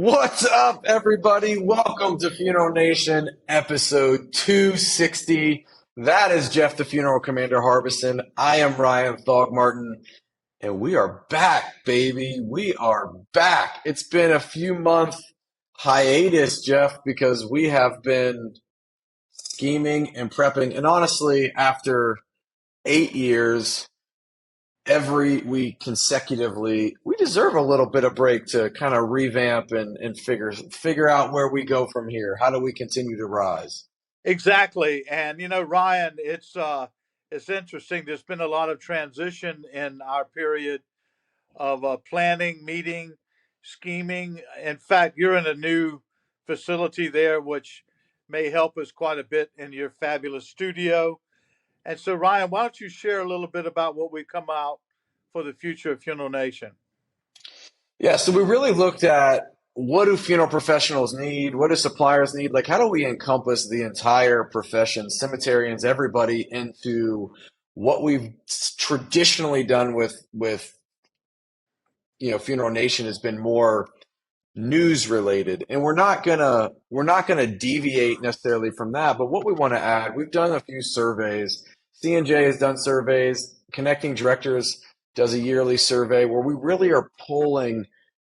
What's up, everybody? Welcome to Funeral Nation, episode 260. That is Jeff, the Funeral Commander Harbison. I am Ryan Thogmartin, and we are back, baby. We are back. It's been a few month hiatus, Jeff, because we have been scheming and prepping. And honestly, after 8 years, every week consecutively, we deserve a little bit of break to kind of revamp and figure out where we go from here. How do we continue to rise? Exactly. And Ryan, it's interesting. There's been a lot of transition in our period of planning, meeting, scheming. In fact, you're in a new facility there, which may help us quite a bit in your fabulous studio. And so, Ryan, why don't you share a little bit about what we come out for the future of Funeral Nation? Yeah, so we really looked at what do funeral professionals need? What do suppliers need? Like, how do we encompass the entire profession, cemeterians, everybody into what we've traditionally done with Funeral Nation has been more news related, and we're not gonna deviate necessarily from that, but what we want to add, we've done a few surveys. C&J has done surveys. Connecting Directors does a yearly survey where we really are polling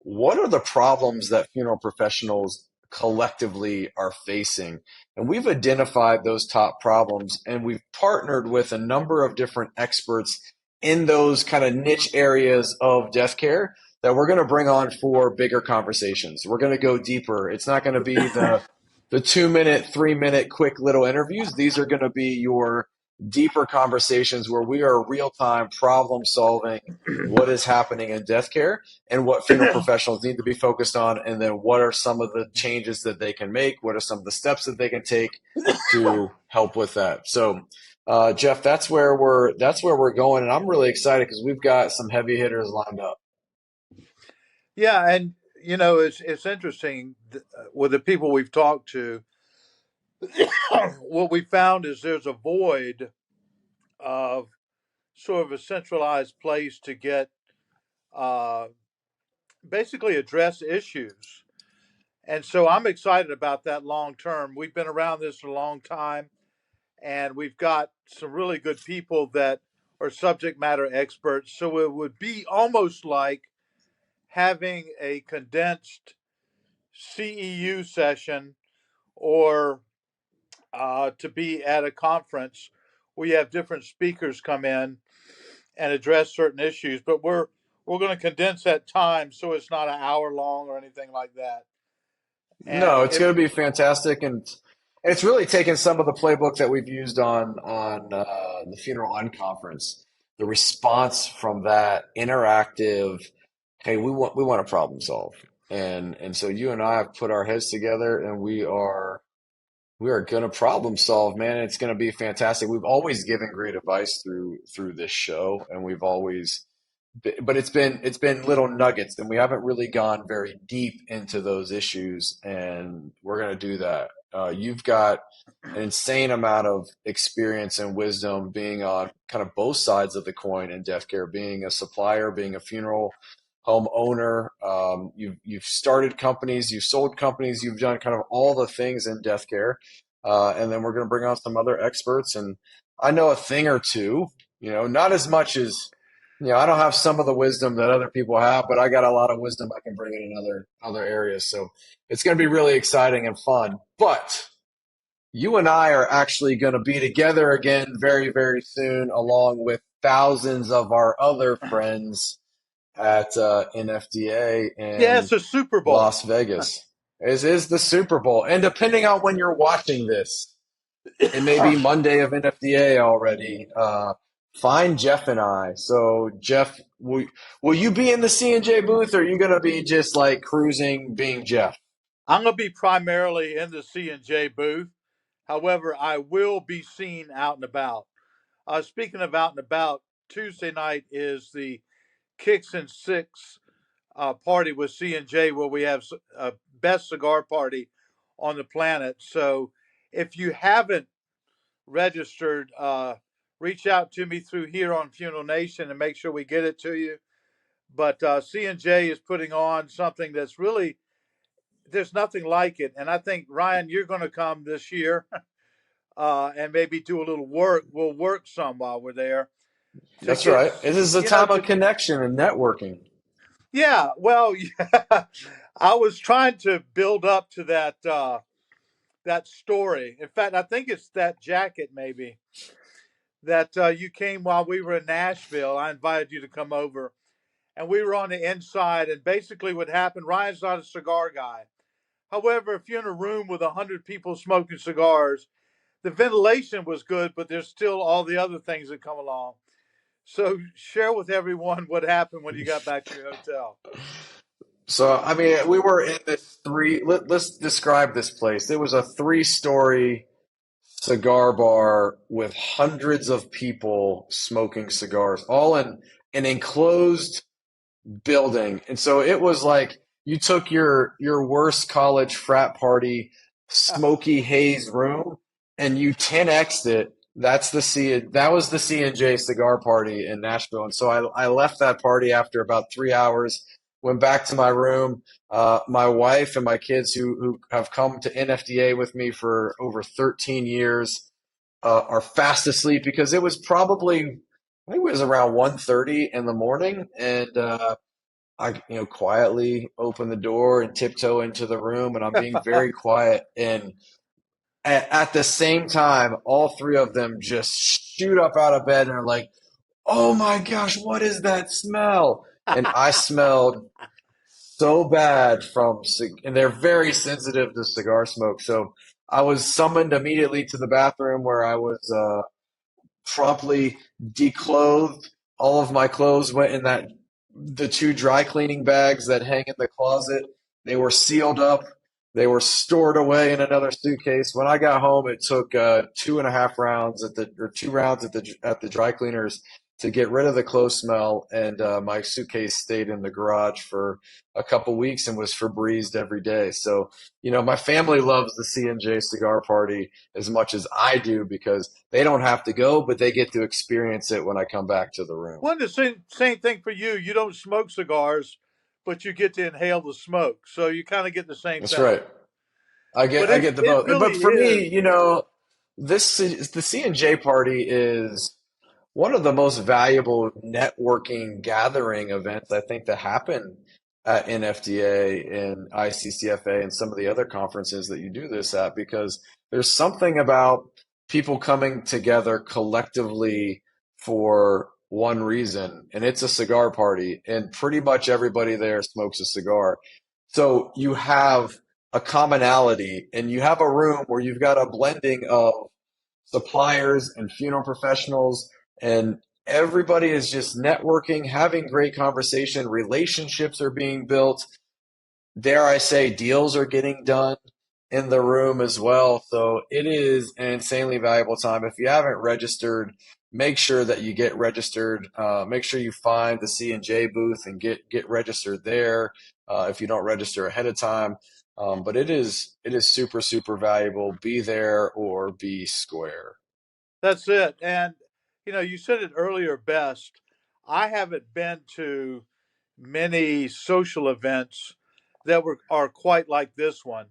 what are the problems that funeral professionals collectively are facing, and we've identified those top problems, and we've partnered with a number of different experts in those kind of niche areas of death care that we're going to bring on for bigger conversations. We're going to go deeper. It's not going to be the 2 minute, 3 minute quick little interviews. These are going to be your deeper conversations where we are real time problem solving what is happening in death care and what funeral professionals need to be focused on, and then what are some of the changes that they can make, what are some of the steps that they can take to help with that. So Jeff, that's where we're going, and I'm really excited because we've got some heavy hitters lined up. Yeah, and it's interesting with the people we've talked to. What we found is there's a void of sort of a centralized place to get uh, basically address issues. And so I'm excited about that long term. We've been around this for a long time, and we've got some really good people that are subject matter experts. So it would be almost like having a condensed CEU session or to be at a conference where you have different speakers come in and address certain issues. But we're going to condense that time so it's not an hour long or anything like that. And No, it's if going to be fantastic, and it's really taken some of the playbook that we've used on the funeral unconference, the response from that interactive. Hey, we want to problem solve, and so you and I have put our heads together, and we are going to problem solve, man. It's going to be fantastic. We've always given great advice through this show, and we've always but it's been little nuggets, and we haven't really gone very deep into those issues, and we're going to do that. You've got an insane amount of experience and wisdom being on kind of both sides of the coin in death care, being a supplier, being a funeral home owner. You've started companies, you've sold companies, you've done kind of all the things in death care, and then we're going to bring on some other experts, and I know a thing or two, not as much as I don't have some of the wisdom that other people have, but I got a lot of wisdom I can bring in other areas. So it's going to be really exciting and fun. But you and I are actually going to be together again very, very soon, along with thousands of our other friends at NFDA Yeah, in it's a Super Bowl. Las Vegas. It is the Super Bowl. And depending on when you're watching this, it may be Monday of NFDA already. Find Jeff and I. So Jeff, will you be in the C&J booth, or are you gonna be just like cruising, being Jeff? I'm going to be primarily in the C&J booth. However, I will be seen out and about. Speaking of out and about, Tuesday night is the Kicks and Six party with C&J, where we have a best cigar party on the planet. So if you haven't registered, reach out to me through here on Funeral Nation and make sure we get it to you. But C&J is putting on something that's really there's nothing like it. And I think Ryan, you're going to come this year, and maybe do a little work. We'll work some while we're there to That's get, right. It is a you know, time of to connection and networking. yeah. Well, yeah, I was trying to build up to that story. In fact, I think it's that jacket maybe that you came while we were in Nashville. I invited you to come over, and we were on the inside. And basically, what happened? Ryan's not a cigar guy. However, if you're in a room with 100 people smoking cigars, the ventilation was good, but there's still all the other things that come along. So, share with everyone what happened when you got back to your hotel. So, I mean, we were in this let's describe this place. It was a three-story cigar bar with hundreds of people smoking cigars, all in an enclosed building. And so it was like you took your worst college frat party smoky haze room and you 10x'd it. That was the C&J cigar party in Nashville. And so I left that party after about 3 hours, went back to my room. My wife and my kids who have come to NFDA with me for over 13 years are fast asleep because it was probably I think it was around 1:30 in the morning, and I, quietly open the door and tiptoe into the room, and I'm being very quiet. And at the same time, all three of them just shoot up out of bed and are like, "Oh my gosh, what is that smell?" And I smelled so bad and they're very sensitive to cigar smoke. So I was summoned immediately to the bathroom where I was promptly declothed. All of my clothes went in the two dry cleaning bags that hang in the closet. They were sealed up. They were stored away in another suitcase. When I got home, it took 2.5 rounds or 2 rounds at the dry cleaners to get rid of the clothes smell. And my suitcase stayed in the garage for a couple weeks and was Febrezed every day. So, my family loves the C&J cigar party as much as I do because they don't have to go, but they get to experience it when I come back to the room. Well, the same thing for you. You don't smoke cigars, but you get to inhale the smoke. So you kind of get the same That's thing. right. I get But I get the it both. really But for is. me, the C&J party is one of the most valuable networking gathering events I think that happen at NFDA and ICCFA and some of the other conferences that you do this at because there's something about people coming together collectively for one reason, and it's a cigar party, and pretty much everybody there smokes a cigar. So you have a commonality and you have a room where you've got a blending of suppliers and funeral professionals, and everybody is just networking, having great conversation, relationships are being built, dare I say deals are getting done in the room as well. So it is an insanely valuable time. If you haven't registered, make sure that you get registered. Make sure you find the C&J booth and get registered there if you don't register ahead of time. But it is super super valuable. Be there or be square. That's it. And you said it earlier best. I haven't been to many social events that are quite like this one.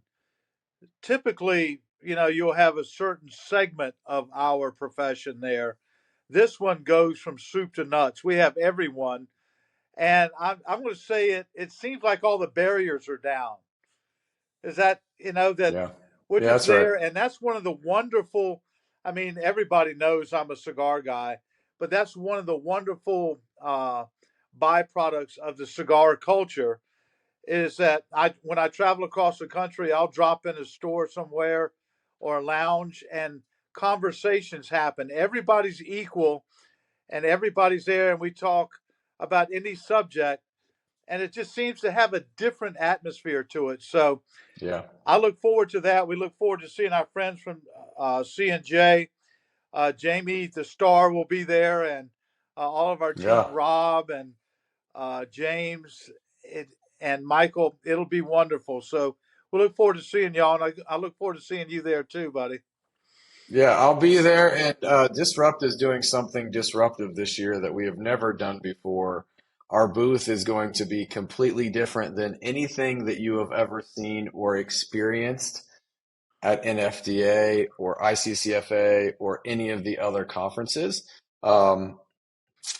Typically, you'll have a certain segment of our profession there. This one goes from soup to nuts. We have everyone, and I'm going to say it. It seems like all the barriers are down. Is that that Yeah, we're yeah, just that's right. there, and that's one of the wonderful. I mean, everybody knows I'm a cigar guy, but that's one of the wonderful byproducts of the cigar culture. Is that when I travel across the country, I'll drop in a store somewhere or a lounge, and conversations happen. Everybody's equal, and everybody's there, and we talk about any subject, and it just seems to have a different atmosphere to it. So Yeah, I look forward to that. We look forward to seeing our friends from C&J. Jamie, the star, will be there, and all of our team, yeah. Rob and James it, and Michael. It'll be wonderful. So we look forward to seeing y'all, and I look forward to seeing you there too, buddy. Yeah, I'll be there. And Disrupt is doing something disruptive this year that we have never done before. Our booth is going to be completely different than anything that you have ever seen or experienced at NFDA or ICCFA or any of the other conferences. Um,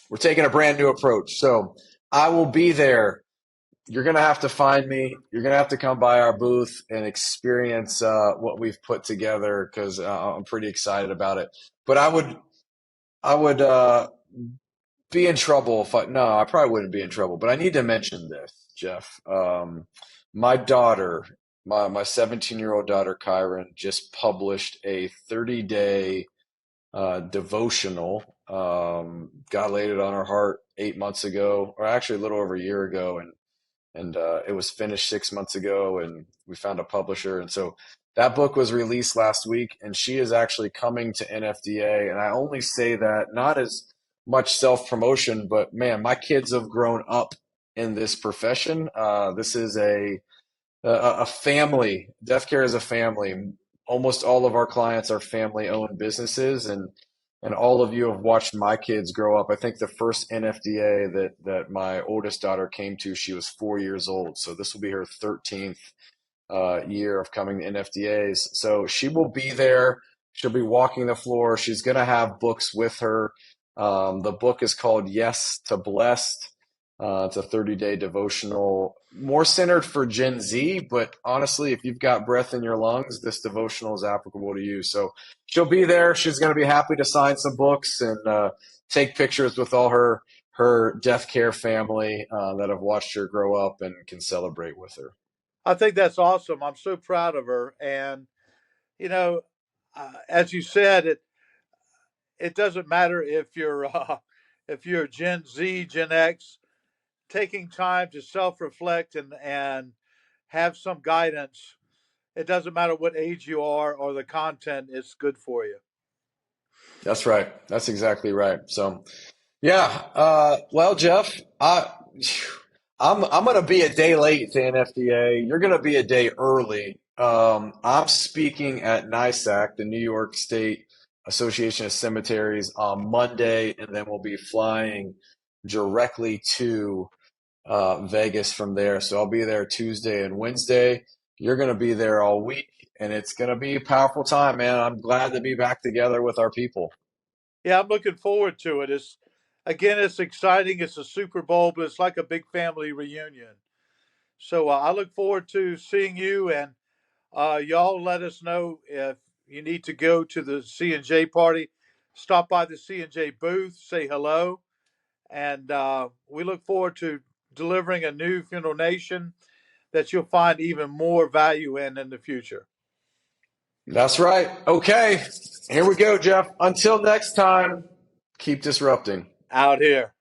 we're taking a brand new approach. So I will be there. You're going to have to find me. You're going to have to come by our booth and experience what we've put together because I'm pretty excited about it. But I would be in trouble if no, I probably wouldn't be in trouble, but I need to mention this, Jeff. My daughter, my 17-year-old daughter, Kyron, just published a 30-day devotional. God laid it on her heart 8 months ago, or actually a little over a year ago, and it was finished 6 months ago, and we found a publisher, and so that book was released last week, and she is actually coming to NFDA. And I only say that not as much self promotion, but man, my kids have grown up in this profession. This is a family. Death care is a family. Almost all of our clients are family-owned businesses, and all of you have watched my kids grow up. I think the first NFDA that my oldest daughter came to, she was 4 years old. So this will be her 13th year of coming to NFDAs. So she will be there. She'll be walking the floor. She's going to have books with her. The book is called Yes to Blessed. It's a 30-day devotional, more centered for Gen Z, but honestly, if you've got breath in your lungs, this devotional is applicable to you. So she'll be there. She's going to be happy to sign some books and take pictures with all her death care family that have watched her grow up and can celebrate with her. I think that's awesome. I'm so proud of her. And you know, as you said, it doesn't matter if you're Gen Z, Gen X, taking time to self reflect and have some guidance. It doesn't matter what age you are or the content; it's good for you. That's right. That's exactly right. So, yeah. Well, Jeff, I'm gonna be a day late to NFDA. You're gonna be a day early. I'm speaking at NISAC, the New York State Association of Cemeteries, on Monday, and then we'll be flying directly to Vegas from there. So I'll be there Tuesday and Wednesday. You're gonna be there all week, and it's gonna be a powerful time, man. I'm glad to be back together with our people. Yeah, I'm looking forward to it. It's again, it's exciting. It's a Super Bowl, but it's like a big family reunion. So I look forward to seeing you, and y'all let us know if you need to go to the C&J party. Stop by the C&J booth, say hello, and we look forward to delivering a new Funeral Nation that you'll find even more value in the future. That's right. Okay. Here we go, Jeff. Until next time, keep disrupting. Out here.